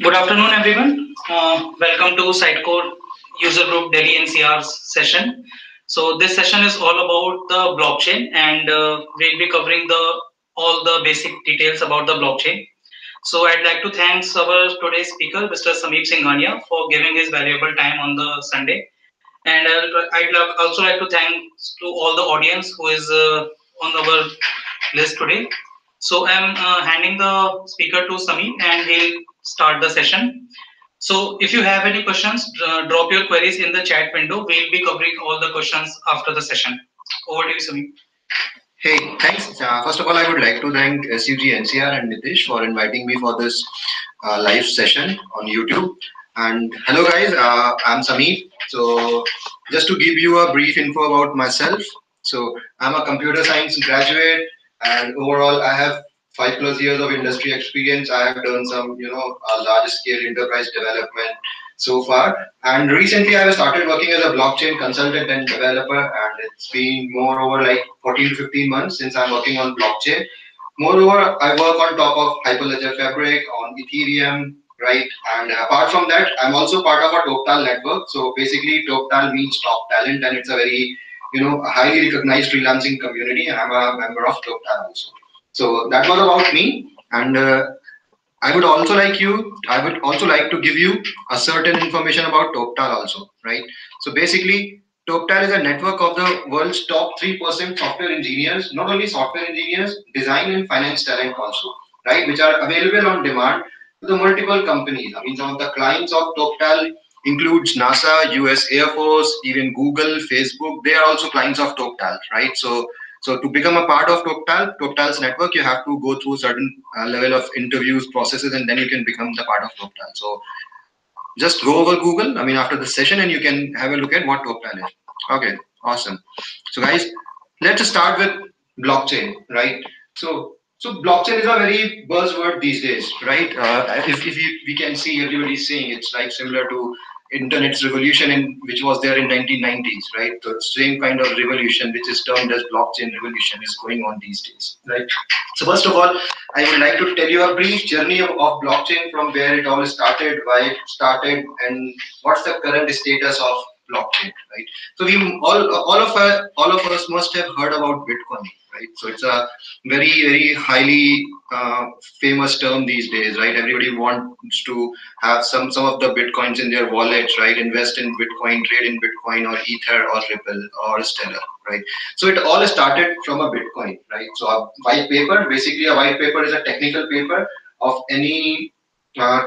Good afternoon, everyone. Welcome to Sitecore User Group Delhi NCR's session. So this session is all about the blockchain, and we'll be covering all the basic details about the blockchain. So I'd like to thank our today's speaker, Mr. Sameep Singhania, for giving his valuable time on the Sunday. And also like to thank to all the audience who is on our list today. So I'm handing the speaker to Sameep, and he'll start the session. So if you have any questions, drop your queries in the chat window. We'll be covering all the questions after the session. Over to you, Sameep. Hey, thanks. First of all, I would like to thank SUGNCR and Nitish for inviting me for this live session on YouTube. And hello, guys. I'm Sameep. So, just to give you a brief info about myself. So, I'm a computer science graduate, and overall, I have 5+ years of industry experience. I have done some, large scale enterprise development so far. And recently, I have started working as a blockchain consultant and developer, and it's been more over like 14 to 15 months since I'm working on blockchain. Moreover, I work on top of Hyperledger Fabric on Ethereum, right? And apart from that, I'm also part of a TopTal network. So basically, TopTal means top talent, and it's a very, a highly recognized freelancing community, and I'm a member of TopTal also. So that was about me, and I would also like to give you a certain information about TopTal also, right? So basically, TopTal is a network of the world's top 3% software engineers, not only software engineers, design and finance talent also, right? Which are available on demand to the multiple companies. I mean, some of the clients of TopTal includes NASA, US Air Force, even Google, Facebook. They are also clients of TopTal, right? So to become a part of TopTal's network, you have to go through a certain level of interviews, processes, and then you can become the part of TopTal. So just go over Google, I mean, after the session, and you can have a look at what TopTal is. Okay, awesome. So guys, let's start with blockchain, right? So blockchain is a very buzzword these days, right? We can see everybody's saying it's like similar to internet's revolution which was there in 1990s, right? So it's same kind of revolution which is termed as blockchain revolution is going on these days, right? So first of all, I would like to tell you a brief journey of blockchain from where it all started, why it started, and what's the current status of blockchain, right? So we all of us must have heard about Bitcoin, right? So it's a very highly famous term these days, right? Everybody wants to have some of the Bitcoins in their wallets, right? Invest in Bitcoin, trade in Bitcoin or Ether or Ripple or Stellar, right? So it all started from a Bitcoin, right? So a white paper, basically a white paper is a technical paper of any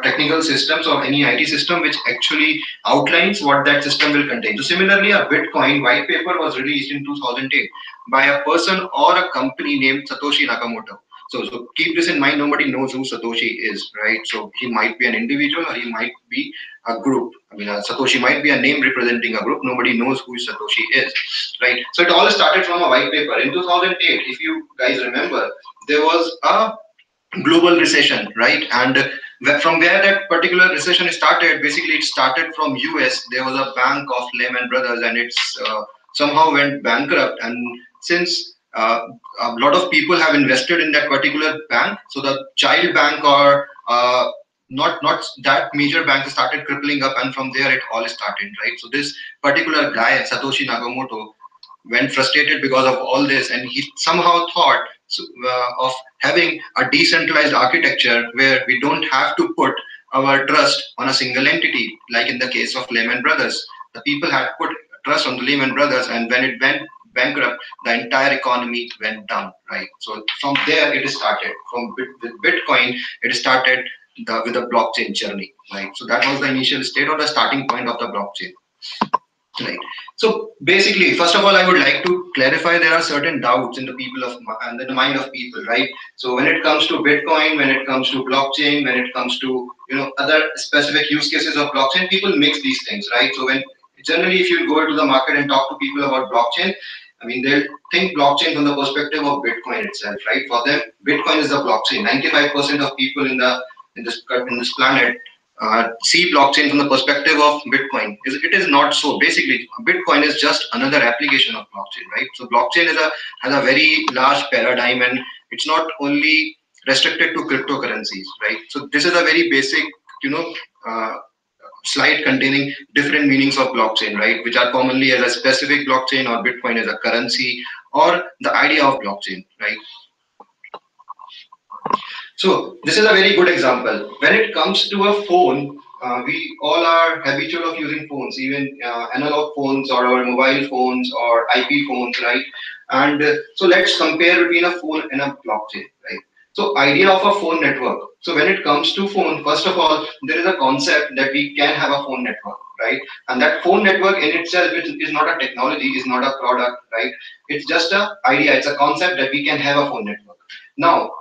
technical systems or any IT system which actually outlines what that system will contain. So similarly, a Bitcoin white paper was released in 2008 by a person or a company named Satoshi Nakamoto. So keep this in mind. Nobody knows who Satoshi is, right? So he might be an individual or he might be a group. I mean, Satoshi might be a name representing a group. Nobody knows who Satoshi is, right? So it all started from a white paper in 2008. If you guys remember, there was a global recession, right? And from where that particular recession started, basically it started from US. There was a bank of Lehman Brothers, and it's somehow went bankrupt. And since a lot of people have invested in that particular bank, so the child bank or not that major bank started crippling up, and from there it all started, right? So this particular guy, Satoshi Nakamoto, went frustrated because of all this, and he somehow thought of having a decentralized architecture where we don't have to put our trust on a single entity, like in the case of Lehman Brothers. The people had put trust on the Lehman Brothers, and when it went bankrupt, the entire economy went down, right? So from there it started. With Bitcoin, it started with the blockchain journey, right? So that was the initial state or the starting point of the blockchain. Right. So basically, first of all, I would like to clarify there are certain doubts in the mind of people, right? So when it comes to Bitcoin, when it comes to blockchain, when it comes to other specific use cases of blockchain, people mix these things, right? So when generally, if you go to the market and talk to people about blockchain, I mean, they'll think blockchain from the perspective of Bitcoin itself, right? For them, Bitcoin is the blockchain. 95% of people in this planet see blockchain from the perspective of Bitcoin. It is not so. Basically, Bitcoin is just another application of blockchain, right? So blockchain has a very large paradigm, and it's not only restricted to cryptocurrencies, right? So this is a very basic you know uh, slide containing different meanings of blockchain, right? Which are commonly as a specific blockchain or Bitcoin as a currency or the idea of blockchain, right? So this is a very good example. When it comes to a phone, we all are habitual of using phones, even analog phones or our mobile phones or IP phones, right? And so let's compare between a phone and a blockchain, right? So idea of a phone network. So when it comes to phone, first of all, there is a concept that we can have a phone network, right? And that phone network in itself is not a technology, is not a product, right? It's just a idea. It's a concept that we can have a phone network. Now,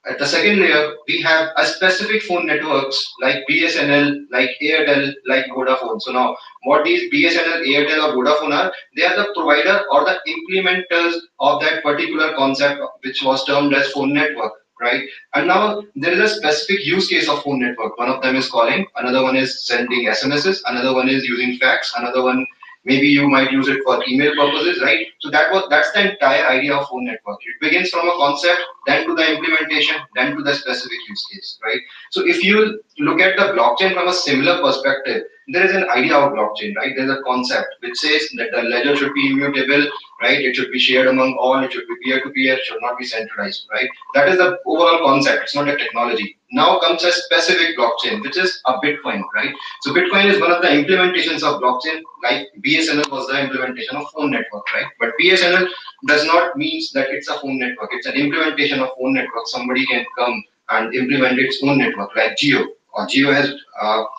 at the second layer, we have a specific phone networks like BSNL, like Airtel, like Vodafone. So now, what these BSNL, Airtel, or Vodafone are, they are the provider or the implementers of that particular concept, which was termed as phone network, right? And now there is a specific use case of phone network. One of them is calling, another one is sending SMSs, another one is using fax, another one maybe you might use it for email purposes, right? So that's the entire idea of phone network. It begins from a concept, then to the implementation, then to the specific use case, right? So if you look at the blockchain from a similar perspective, there is an idea of blockchain, right? There's a concept which says that the ledger should be immutable, right? It should be shared among all, it should be peer-to-peer, it should not be centralized, right? That is the overall concept, it's not a technology. Now comes a specific blockchain, which is a Bitcoin, right? So Bitcoin is one of the implementations of blockchain, like BSNL was the implementation of phone network, right? But BSNL does not means that it's a phone network. It's an implementation of phone network. Somebody can come and implement its own network, like Geo. Or Geo has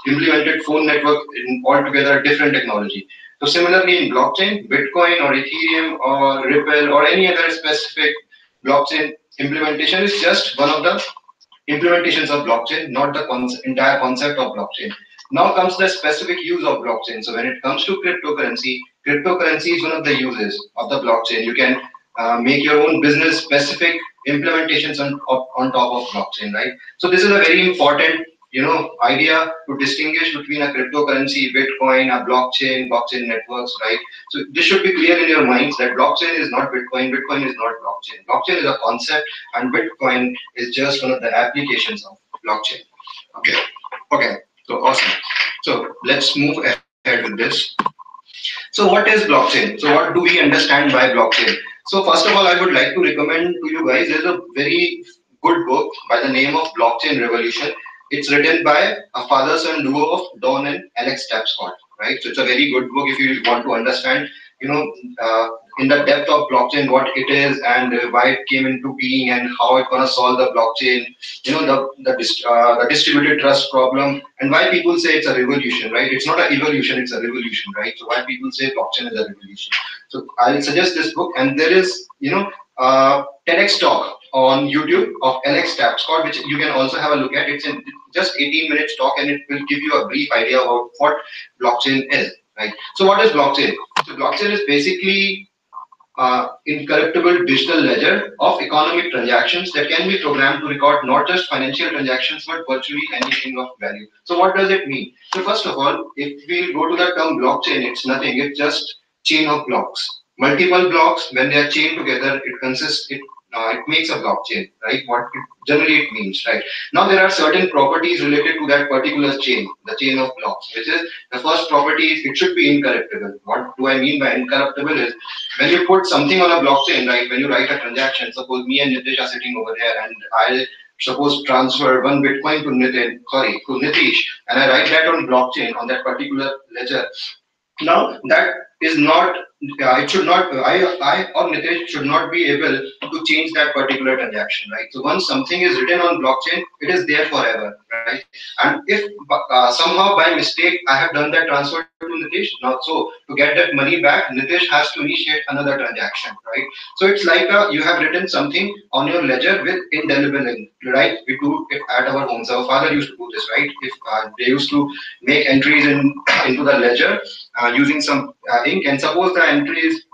implemented phone network in altogether different technology. So similarly in blockchain, Bitcoin or Ethereum or Ripple or any other specific blockchain implementation is just one of the implementations of blockchain, not the entire concept of blockchain. Now comes the specific use of blockchain. So when it comes to cryptocurrency, cryptocurrency is one of the uses of the blockchain. You can make your own business specific implementations on top of blockchain, right? So this is a very important idea to distinguish between a cryptocurrency, Bitcoin, a blockchain networks, right? So this should be clear in your minds that blockchain is not Bitcoin, Bitcoin is not blockchain. Blockchain is a concept, and Bitcoin is just one of the applications of blockchain. Okay. Okay. So awesome. So let's move ahead with this. So what is blockchain? So what do we understand by blockchain? So first of all, I would like to recommend to you guys, there's a very good book by the name of Blockchain Revolution. It's written by a father-son duo of Don and Alex Tapscott, right? So it's a very good book if you want to understand, you know, uh, in the depth of blockchain, what it is and why it came into being and how it's gonna solve the blockchain, the distributed trust problem, and why people say it's a revolution, right? It's not an evolution, it's a revolution, right? So why people say blockchain is a revolution. So I'll suggest this book, and there is, TEDx talk on YouTube of Alex Tapscott, which you can also have a look at. It's in just 18 minutes talk, and it will give you a brief idea about what blockchain is, right? So what is blockchain? So blockchain is basically incorruptible digital ledger of economic transactions that can be programmed to record not just financial transactions but virtually anything of value. So what does it mean? So first of all, if we go to the term blockchain, it's nothing. It's just chain of blocks. Multiple blocks, when they are chained together, it makes a blockchain, right? What it, generally it means, right? Now there are certain properties related to that particular chain, the chain of blocks, which is the first property is it should be incorruptible. What do I mean by incorruptible is when you put something on a blockchain, right? When you write a transaction, suppose me and Nitish are sitting over here, and I suppose transfer one Bitcoin to Nitish, and I write that on blockchain on that particular ledger. Now that is not, it should not, I or Nitesh should not be able to change that particular transaction, right? So once something is written on blockchain, it is there forever, right? And if somehow by mistake I have done that transfer to Nitesh, now so to get that money back, Nitesh has to initiate another transaction, right? So it's like you have written something on your ledger with indelible ink, right? We do it at our homes. Our father used to do this, right? If they used to make entries into the ledger using some ink, and suppose the entry is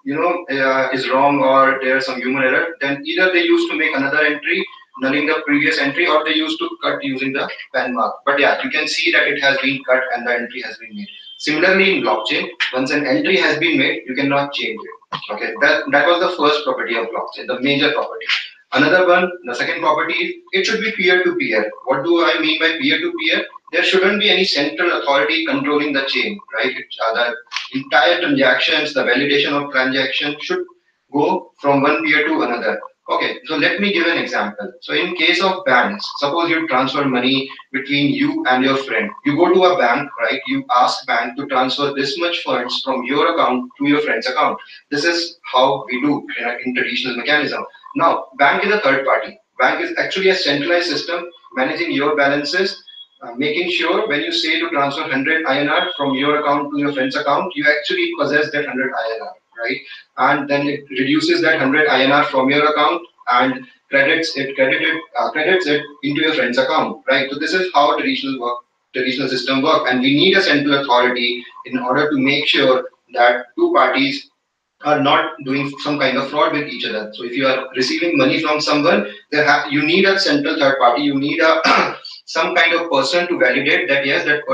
is wrong or there's some human error, then either they used to make another entry nulling the previous entry, or they used to cut using the pen mark. But yeah, you can see that it has been cut and the entry has been made. Similarly in blockchain, once an entry has been made, you cannot change it. Okay, that was the first property of blockchain, the major property. Another one, the second property is it should be peer to peer. What do I mean by peer to peer? There shouldn't be any central authority controlling the chain, right? The entire transactions, the validation of transaction should go from one peer to another. Okay, so let me give an example. So in case of banks, suppose you transfer money between you and your friend. You go to a bank, right? You ask bank to transfer this much funds from your account to your friend's account. This is how we do in traditional mechanism. Now, bank is a third party. Bank is actually a centralized system managing your balances, making sure when you say to transfer 100 INR from your account to your friend's account, you actually possess that 100 INR, right? And then it reduces that 100 INR from your account and credits it into your friend's account, right? So this is how traditional system work, and we need a central authority in order to make sure that two parties are not doing some kind of fraud with each other. So if you are receiving money from someone, you need a central third party. You need a some kind of person to validate that yes, that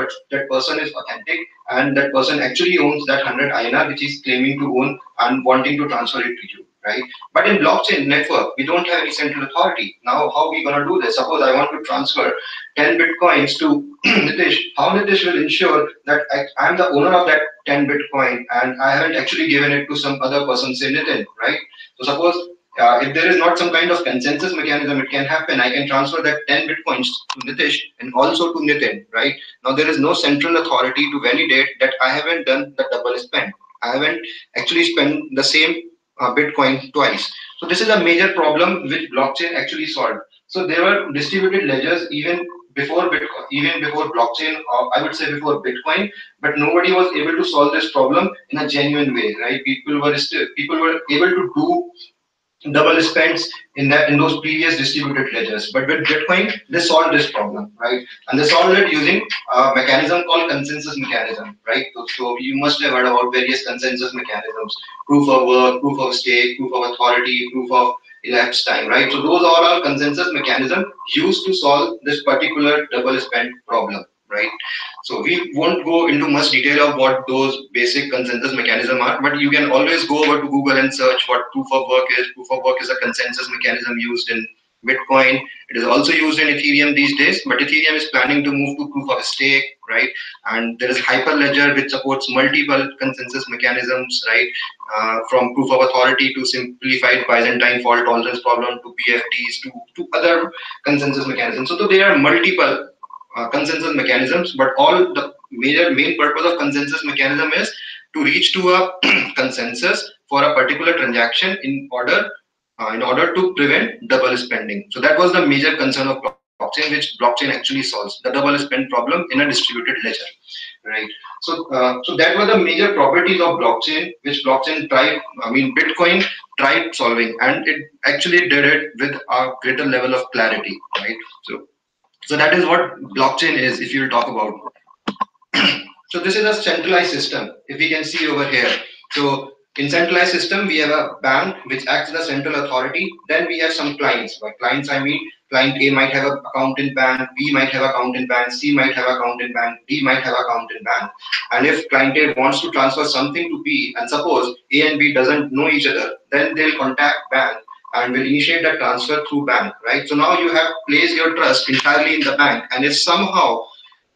person is authentic and that person actually owns that 100 INR which is claiming to own and wanting to transfer it to you, right? But in blockchain network, we don't have any central authority. Now, how are we gonna do this? Suppose I want to transfer 10 bitcoins to Nitish. How Nitish will ensure that I'm the owner of that 10 Bitcoin and I haven't actually given it to some other person, say Nitin, right? So suppose if there is not some kind of consensus mechanism, it can happen. I can transfer that 10 Bitcoins to Nitish and also to Nitin, right? Now there is no central authority to validate that I haven't done the double spend. I haven't actually spent the same Bitcoin twice. So this is a major problem which blockchain actually solved. So there were distributed ledgers before Bitcoin, even before blockchain, or I would say before Bitcoin, but nobody was able to solve this problem in a genuine way, right? People were able to do double spends in those previous distributed ledgers. But with Bitcoin, they solved this problem, right? And they solved it using a mechanism called consensus mechanism, right? So you must have heard about various consensus mechanisms: proof of work, proof of stake, proof of authority, proof of elapsed time, right? So those are all consensus mechanism used to solve this particular double spend problem, right? So we won't go into much detail of what those basic consensus mechanism are, but you can always go over to Google and search what proof of work is. Proof of work is a consensus mechanism used in Bitcoin. It is also used in Ethereum these days, but Ethereum is planning to move to proof of stake, right? And there is Hyperledger, which supports multiple consensus mechanisms, right? From proof of authority to simplified Byzantine fault tolerance problem to PFTs to other consensus mechanisms. So there are multiple consensus mechanisms, but all the main purpose of consensus mechanism is to reach to a consensus for a particular transaction in order to prevent double spending. So that was the major concern of blockchain, which blockchain actually solves the double spend problem in a distributed ledger, right? So that were the major properties of blockchain, which Bitcoin tried solving, and it actually did it with a greater level of clarity, right? So that is what blockchain is, if you talk about. So this is a centralized system, if we can see over here. So in centralized system, we have a bank which acts as a central authority. Then we have some clients. By clients, I mean client A might have an account in bank, B might have account in bank, C might have account in bank, D might have account in bank. And if client A wants to transfer something to B, and suppose A and B doesn't know each other, then they'll contact bank and will initiate the transfer through bank, right? So now you have placed your trust entirely in the bank, and if somehow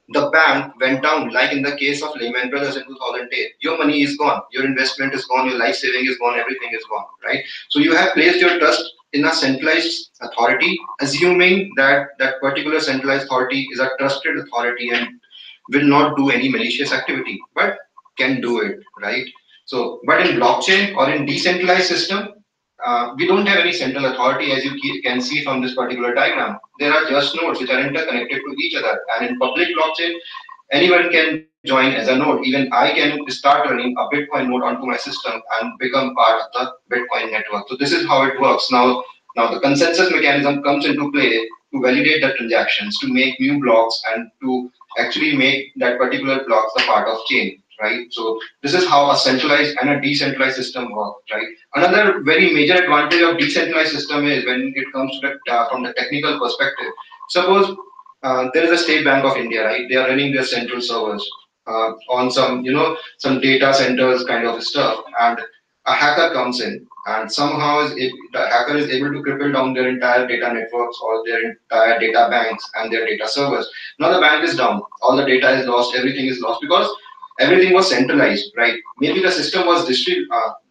the bank went down, like in the case of Lehman Brothers in 2008. Your money is gone, your investment is gone, your life saving is gone, everything is gone, right? So you have placed your trust in a centralized authority, assuming that that particular centralized authority is a trusted authority and will not do any malicious activity, but can do it, right? So, but in blockchain or in decentralized system, we don't have any central authority, as you can see from this particular diagram. There are just nodes which are interconnected to each other. And in public blockchain, anyone can join as a node. Even I can start running a Bitcoin node onto my system and become part of the Bitcoin network. So this is how it works. Now the consensus mechanism comes into play to validate the transactions, to make new blocks, and to actually make that particular blocks the part of chain, right? So this is how a centralized and a decentralized system work, right? Another very major advantage of decentralized system is when it comes to from the technical perspective. Suppose there is a State Bank of India, right? They are running their central servers on some data centers kind of stuff, and a hacker comes in and somehow the hacker is able to cripple down their entire data networks or their entire data banks and their data servers. Now the bank is down, all the data is lost, everything is lost because everything was centralized, right? Maybe the system was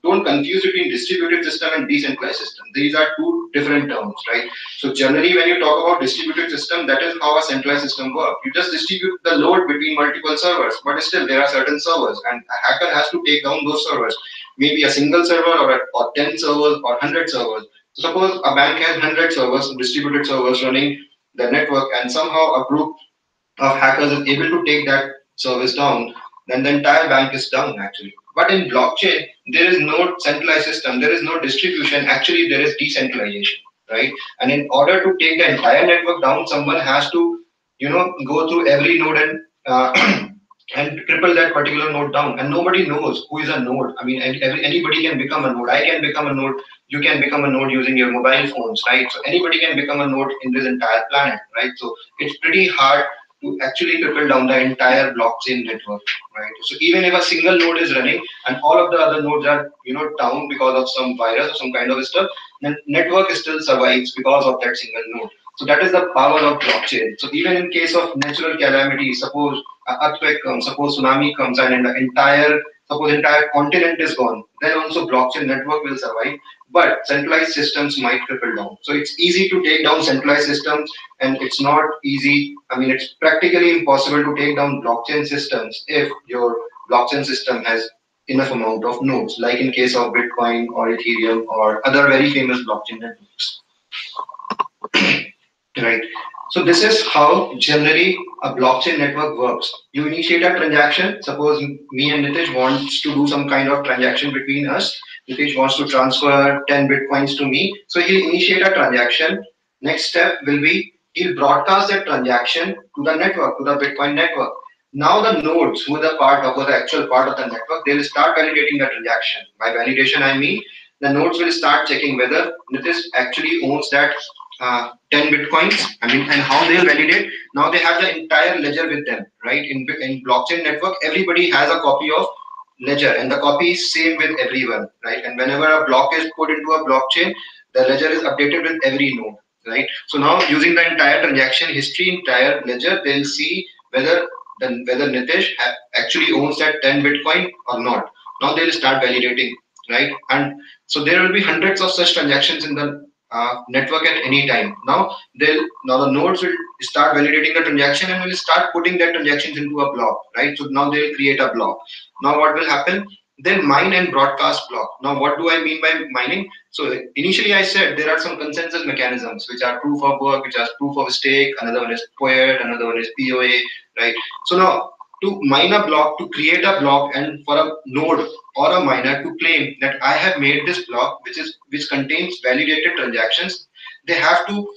don't confuse between distributed system and decentralized system. These are two different terms, right? So generally when you talk about distributed system, that is how a centralized system works. You just distribute the load between multiple servers, but still there are certain servers and a hacker has to take down those servers. Maybe a single server or 10 servers or 100 servers. So suppose a bank has 100 servers, distributed servers running the network, and somehow a group of hackers is able to take that service down, then the entire bank is down actually. But in blockchain, there is no centralized system, there is no distribution, actually there is decentralization, right? And in order to take the entire network down, someone has to, go through every node and and triple that particular node down. And nobody knows who is a node. I mean, anybody can become a node. I can become a node. You can become a node using your mobile phones, right? So anybody can become a node in this entire planet, right? So it's pretty hard to actually trickle down the entire blockchain network, right? So even if a single node is running and all of the other nodes are, down because of some virus or some kind of stuff, then network still survives because of that single node. So that is the power of blockchain. So even in case of natural calamity, suppose an earthquake comes, suppose tsunami comes, and suppose entire continent is gone, then also blockchain network will survive. But centralized systems might cripple down. So it's easy to take down centralized systems, and it's not easy. I mean, it's practically impossible to take down blockchain systems if your blockchain system has enough amount of nodes, like in case of Bitcoin or Ethereum or other very famous blockchain networks. Right. So this is how generally a blockchain network works. You initiate a transaction. Suppose me and Nitish wants to do some kind of transaction between us. Nitish wants to transfer 10 bitcoins to me. So he'll initiate a transaction. Next step will be he'll broadcast that transaction to the network, to the Bitcoin network. Now the nodes, who are the part of, who are the actual part of the network, they'll start validating the transaction. By validation, I mean the nodes will start checking whether Nitish actually owns that 10 bitcoins. I mean, and how they'll validate? Now they have the entire ledger with them, right? In blockchain network, everybody has a copy of ledger, and the copy is same with everyone, right? And whenever a block is put into a blockchain, the ledger is updated with every node, right? So now using the entire transaction history, entire ledger, they'll see whether Nitish actually owns that 10 bitcoin or not. Now they'll start validating, right? And so there will be hundreds of such transactions in the network at any time. Now the nodes will start validating the transaction and will start putting that transactions into a block, right? So now they'll create a block. Now what will happen? They'll mine and broadcast block. Now what do I mean by mining? So initially I said there are some consensus mechanisms which are proof of work, which are proof of stake. Another one is POET, another one is POA, right? So now to mine a block, to create a block, and for a node or a miner to claim that I have made this block, which contains validated transactions, they have to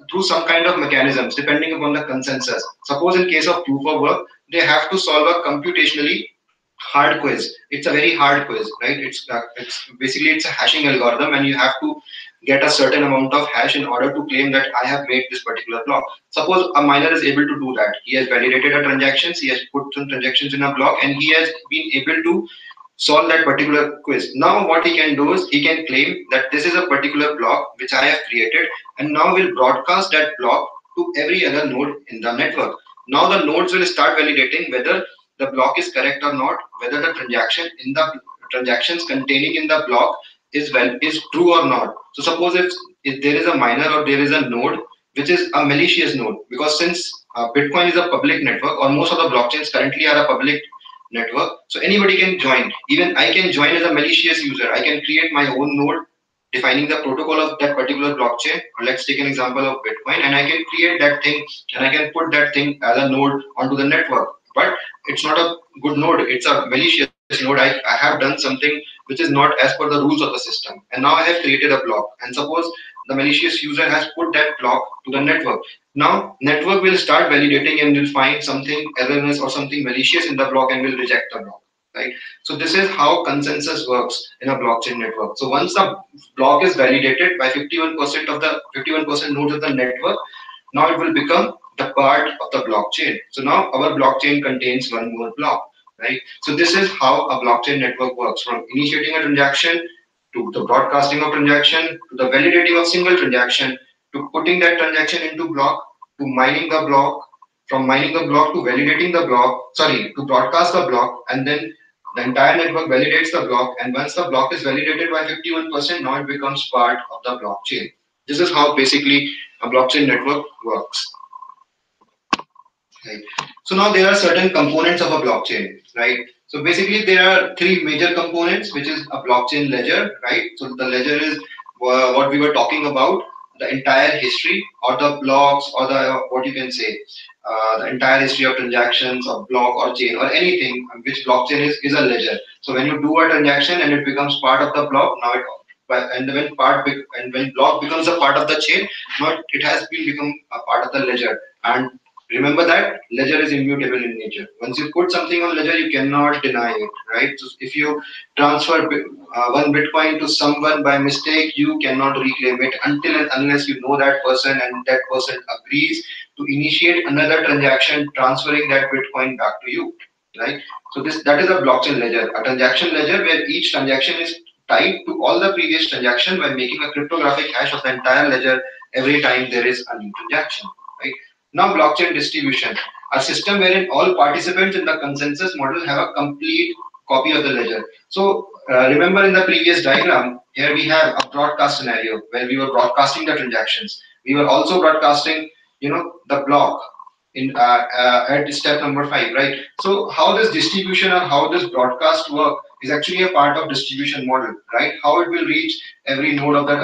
through some kind of mechanisms depending upon the consensus. Suppose in case of proof of work, they have to solve a computationally hard quiz. It's a very hard quiz, right? It's basically it's a hashing algorithm, and you have to get a certain amount of hash in order to claim that I have made this particular block. Suppose a miner is able to do that. He has validated a transactions, he has put some transactions in a block, and he has been able to solve that particular quiz. Now what he can do is he can claim that this is a particular block which I have created, and now will broadcast that block to every other node in the network. Now the nodes will start validating whether the block is correct or not, whether the transactions containing in the block is true or not. So suppose if there is a miner or there is a node which is a malicious node, because since Bitcoin is a public network, or most of the blockchains currently are a public network, so anybody can join. Even I can join as a malicious user. I can create my own node defining the protocol of that particular blockchain. Or let's take an example of Bitcoin, and I can create that thing and I can put that thing as a node onto the network. But it's not a good node, it's a malicious node. I have done something which is not as per the rules of the system, and now I have created a block, and suppose the malicious user has put that block to the network. Now network will start validating and will find something erroneous or something malicious in the block and will reject the block, right? So this is how consensus works in a blockchain network. So once the block is validated by 51% of the 51% nodes of the network, now it will become the part of the blockchain. So now our blockchain contains one more block, right? So this is how a blockchain network works, from initiating a transaction to the broadcasting of transaction to the validating of single transaction to putting that transaction into block to mining the block, from mining the block to validating the block, sorry, to broadcast the block, and then the entire network validates the block. And once the block is validated by 51%, now it becomes part of the blockchain. This is how basically a blockchain network works. Right. So now there are certain components of a blockchain, right? So basically there are three major components, which is a blockchain ledger, right? So the ledger is what we were talking about, the entire history or the blocks or the what you can say, the entire history of transactions of block or chain or anything which blockchain is a ledger. So when you do a transaction and it becomes part of the block, now it and when block becomes a part of the chain, now it has been become a part of the ledger. And remember that ledger is immutable in nature. Once you put something on ledger, you cannot deny it, right? So if you transfer one Bitcoin to someone by mistake, you cannot reclaim it until and unless you know that person and that person agrees to initiate another transaction transferring that Bitcoin back to you, right? So that is a blockchain ledger, a transaction ledger where each transaction is tied to all the previous transaction by making a cryptographic hash of the entire ledger every time there is a new transaction, right? Now, blockchain distribution, a system wherein all participants in the consensus model have a complete copy of the ledger. So, remember in the previous diagram, here we have a broadcast scenario where we were broadcasting the transactions. We were also broadcasting, the block in at step number 5, right? So, how this distribution or how this broadcast work is actually a part of distribution model, right? How it will reach every node of the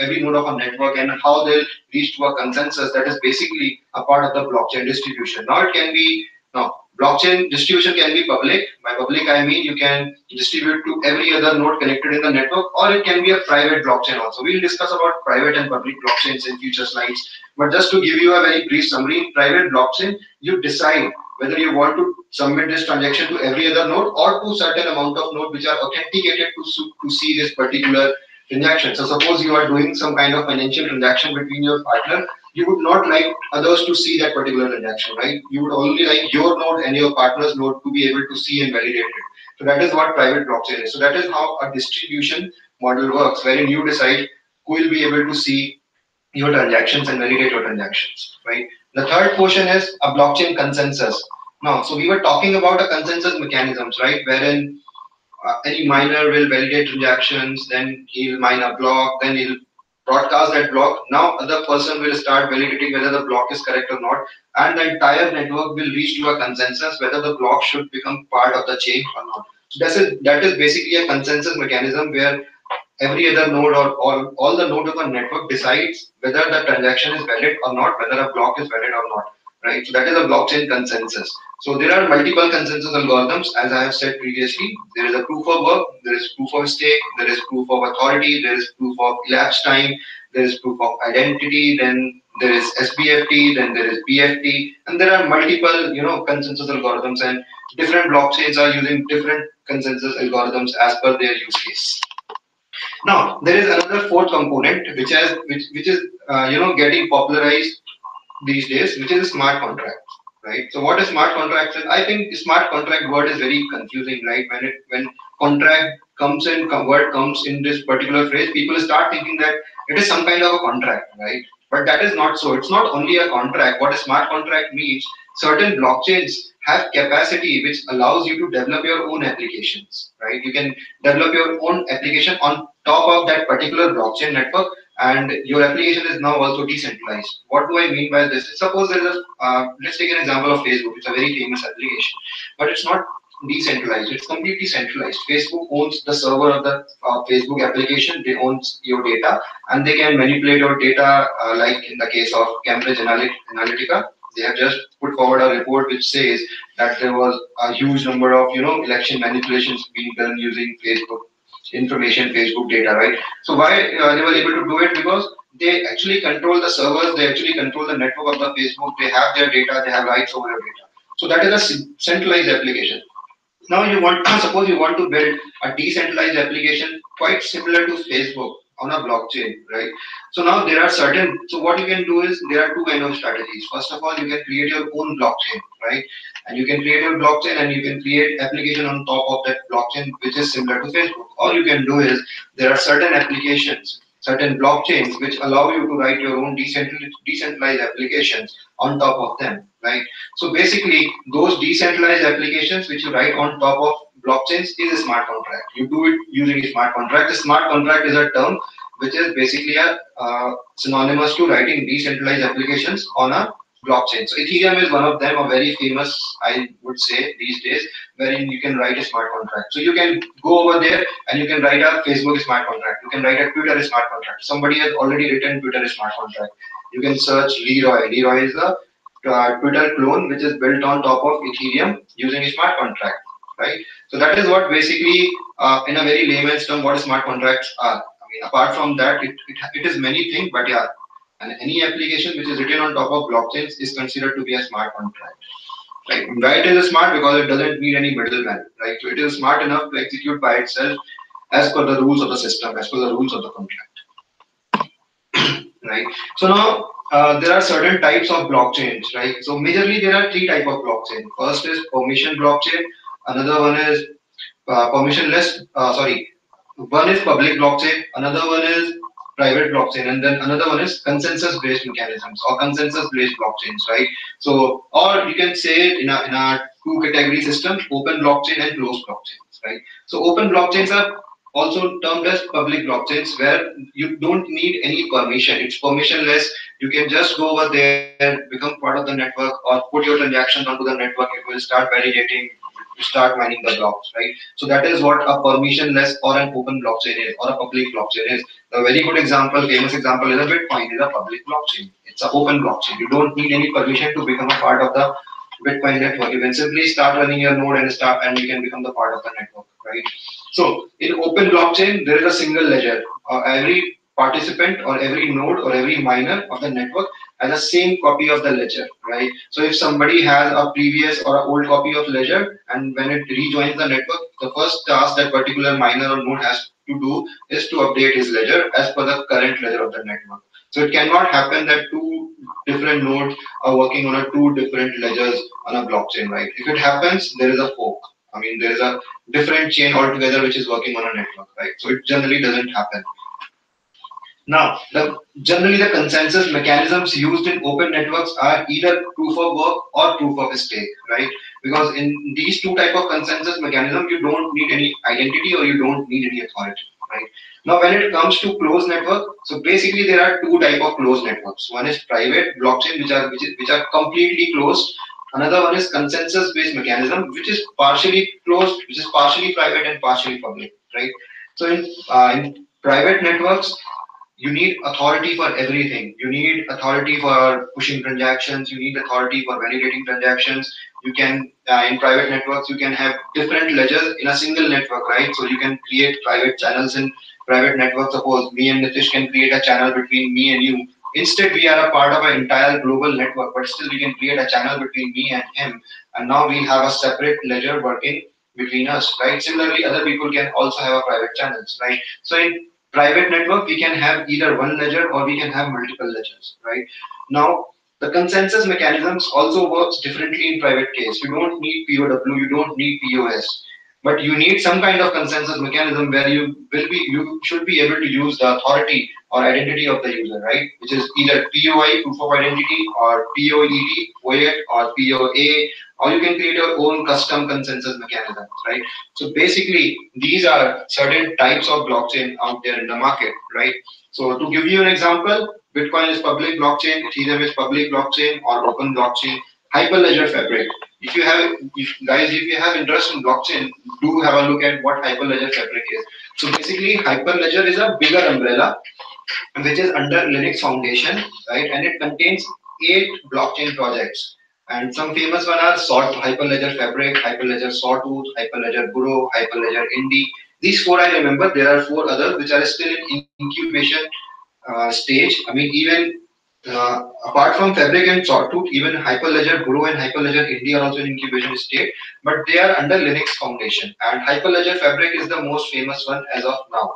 every node of a network, and how they'll reach to a consensus, that is basically a part of the blockchain distribution. Now it can be now blockchain distribution can be public. By public I mean you can distribute to every other node connected in the network, or it can be a private blockchain also. We'll discuss about private and public blockchains in future slides. But just to give you a very brief summary, in private blockchain, you decide whether you want to submit this transaction to every other node or to certain amount of node which are authenticated to see this particular transaction. So suppose you are doing some kind of financial transaction between your partner, you would not like others to see that particular transaction, right? You would only like your node and your partner's node to be able to see and validate it. So that is what private blockchain is. So that is how a distribution model works, wherein you decide who will be able to see your transactions and validate your transactions, right? The third portion is a blockchain consensus. Now, so we were talking about a consensus mechanisms, right? Wherein any miner will validate transactions, then he'll mine a block, then he'll broadcast that block. Now other person will start validating whether the block is correct or not, and the entire network will reach to a consensus whether the block should become part of the chain or not. So that is basically a consensus mechanism where every other node or all the node of a network decides whether the transaction is valid or not, whether a block is valid or not, right? So that is a blockchain consensus. So there are multiple consensus algorithms, as I have said previously. There is a proof of work, there is proof of stake, there is proof of authority, there is proof of elapsed time, there is proof of identity, then there is SBFT, then there is BFT, and there are multiple, consensus algorithms, and different blockchains are using different consensus algorithms as per their use case. Now there is another fourth component which is getting popularized these days, which is smart contracts, right? So what is smart contracts? I think smart contract word is very confusing, right? When contract word comes in this particular phrase, people start thinking that it is some kind of a contract, right? But that is not so. It's not only a contract. What a smart contract means, certain blockchains have capacity which allows you to develop your own applications, right? You can develop your own application on top of that particular blockchain network, and your application is now also decentralized. What do I mean by this? Suppose there is let's take an example of Facebook. It's a very famous application, but it's not decentralized. It's completely centralized. Facebook owns the server of the Facebook application. They own your data, and they can manipulate your data, like in the case of Cambridge Analytica. They have just put forward a report which says that there was a huge number of election manipulations being done using Facebook information, Facebook data, right? So why they were able to do it? Because they actually control the servers, they actually control the network of the Facebook, they have their data, they have rights over your data. So that is a centralized application. Now you want suppose you want to build a decentralized application quite similar to Facebook, on a blockchain, right? So now there are certain. So what you can do is there are two kind of strategies. First of all, you can create your own blockchain, right? And you can create your blockchain and you can create application on top of that blockchain which is similar to Facebook. All you can do is there are certain applications, certain blockchains which allow you to write your own decentralized applications on top of them, right? So basically, those decentralized applications which you write on top of blockchains is a smart contract. You do it using a smart contract. A smart contract is a term which is basically a synonymous to writing decentralized applications on a blockchain. So Ethereum is one of them, a very famous, I would say, these days, wherein you can write a smart contract. So you can go over there and you can write a Facebook smart contract. You can write a Twitter smart contract. Somebody has already written Twitter smart contract. You can search Leroy. Leroy is the Twitter clone which is built on top of Ethereum using a smart contract, right? So that is what basically, in a very layman's term, what smart contracts are. I mean, apart from that, it is many things, but yeah, and any application which is written on top of blockchains is considered to be a smart contract. Right? Why it is smart? Because it doesn't need any middleman, right? So it is smart enough to execute by itself as per the rules of the system, as per the rules of the contract, right? So now there are certain types of blockchains, right? So majorly there are three type of blockchain. First is permission blockchain. Another one is permissionless. Sorry, one is public blockchain. Another one is private blockchain, and then another one is consensus-based mechanisms or consensus-based blockchains, right? So, or you can say in a two category system: open blockchain and closed blockchains, right? So, open blockchains are also termed as public blockchains where you don't need any permission. It's permissionless. You can just go over there, become part of the network, or put your transactions onto the network. It will start validating, start mining the blocks, right? So that is what a permissionless or an open blockchain is, or a public blockchain is. A very good example, famous example is a Bitcoin is a public blockchain. It's an open blockchain. You don't need any permission to become a part of the Bitcoin network. You can simply start running your node and you can become the part of the network, right? So in open blockchain, there is a single ledger. Every participant or every node or every miner of the network has the same copy of the ledger, right? So if somebody has a previous or an old copy of ledger and when it rejoins the network, the first task that particular miner or node has to do is to update his ledger as per the current ledger of the network. So it cannot happen that two different nodes are working on a two different ledgers on a blockchain, right? If it happens, there is a fork. I mean, there is a different chain altogether which is working on a network, right? So it generally doesn't happen. Now, generally the consensus mechanisms used in open networks are either proof of work or proof of stake, right? Because in these two type of consensus mechanism, you don't need any identity or you don't need any authority, right? Now, when it comes to closed network, so basically there are two type of closed networks. One is private blockchain, which are completely closed. Another one is consensus-based mechanism, which is partially closed, which is partially private and partially public, right? So in private networks, you need authority for everything. You need authority for pushing transactions. You need authority for validating transactions. You can, in private networks, you can have different ledgers in a single network, right? So you can create private channels in private networks. Suppose me and Nitish can create a channel between me and you. Instead, we are a part of an entire global network, but still we can create a channel between me and him. And now we have a separate ledger working between us, right? Similarly, other people can also have a private channels, right? So in private network, we can have either one ledger or we can have multiple ledgers, right? Now, the consensus mechanisms also works differently in private case. You don't need POW, you don't need POS, but you need some kind of consensus mechanism where you should be able to use the authority or identity of the user, right? Which is either POI, proof of identity, or POET, POET, or POA, or you can create your own custom consensus mechanisms, right? So basically, these are certain types of blockchain out there in the market, right? So to give you an example, Bitcoin is public blockchain, Ethereum is public blockchain or open blockchain, Hyperledger Fabric. If you have interest in blockchain, do have a look at what Hyperledger Fabric is. So basically, Hyperledger is a bigger umbrella which is under Linux Foundation, right? And it contains 8 blockchain projects. And some famous one are Hyperledger Fabric, Hyperledger Sawtooth, Hyperledger Burrow, Hyperledger Indy. These 4 I remember. There are 4 others which are still in incubation stage. I mean, even apart from Fabric and Sawtooth, even Hyperledger Burrow and Hyperledger Indy are also in incubation state, but they are under Linux Foundation. And Hyperledger Fabric is the most famous one as of now.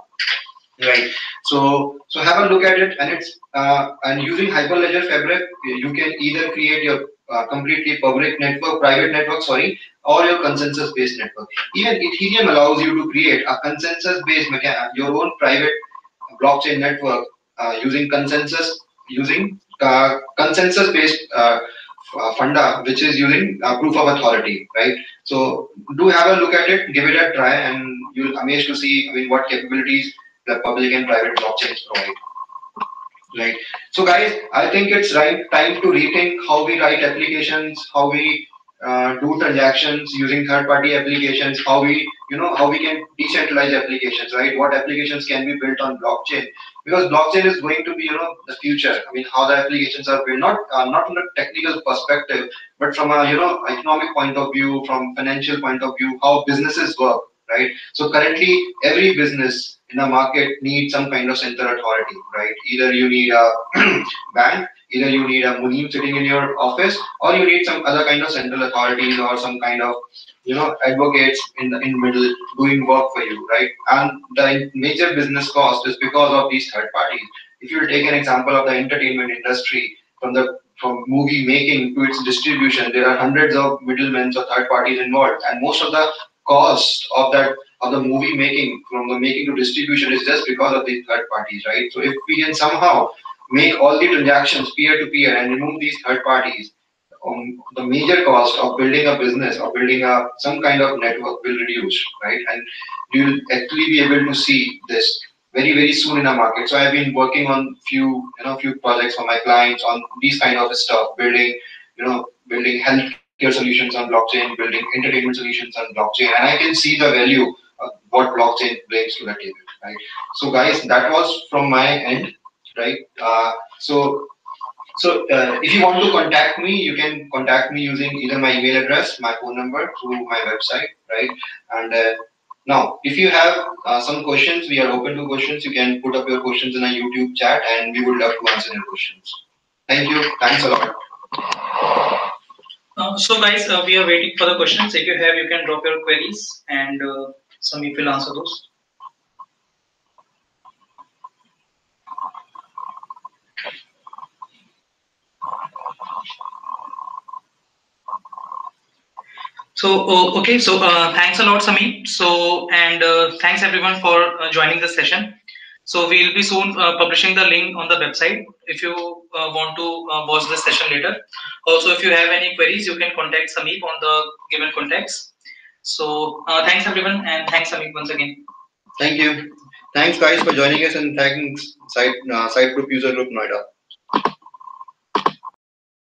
Right. So have a look at it, and it's and using Hyperledger Fabric, you can either create your completely public network, private network, sorry, or your consensus-based network. Even Ethereum allows you to create a consensus-based your own private blockchain network using consensus-based funda, which is using proof of authority, right? So do have a look at it, give it a try, and you'll amazed to see, I mean, what capabilities the public and private blockchains provide. Right. So, guys, I think it's right time to rethink how we write applications, how we do transactions using third-party applications, how we can decentralize applications, right? What applications can be built on blockchain? Because blockchain is going to be, the future. I mean, how the applications are built, not from a technical perspective, but from a, economic point of view, from financial point of view, how businesses work, right? So currently, every business in the market needs some kind of central authority, right? Either you need a bank, either you need a munim sitting in your office, or you need some other kind of central authorities or some kind of advocates in middle doing work for you, right? And the major business cost is because of these third parties. If you take an example of the entertainment industry, from movie making to its distribution, there are hundreds of middlemen or third parties involved, and most of the cost of the movie making, from the making to distribution, is just because of these third parties, right? So if we can somehow make all the transactions peer to peer and remove these third parties, the major cost of building a business or building some kind of network will reduce, right? And you'll actually be able to see this very soon in our market. So I've been working on few projects for my clients on these kind of stuff, building healthcare solutions on blockchain, building entertainment solutions on blockchain, and I can see the value of what blockchain brings to the table, right? So guys, that was from my end, right? If you want to contact me, you can contact me using either my email address, my phone number, through my website, right? And now, if you have some questions, we are open to questions. You can put up your questions in a YouTube chat, and we would love to answer your questions. Thank you. Thanks a lot. So, guys, we are waiting for the questions. If you have, you can drop your queries, and Sameep will answer those. Okay, thanks a lot, Sameep. Thanks everyone for joining the session. So we'll be soon publishing the link on the website if you want to watch this session later. Also, if you have any queries, you can contact Sameep on the given contacts. So thanks everyone, and thanks Sameep once again. Thank you. Thanks guys for joining us, and thanks Site Group User Group Noida.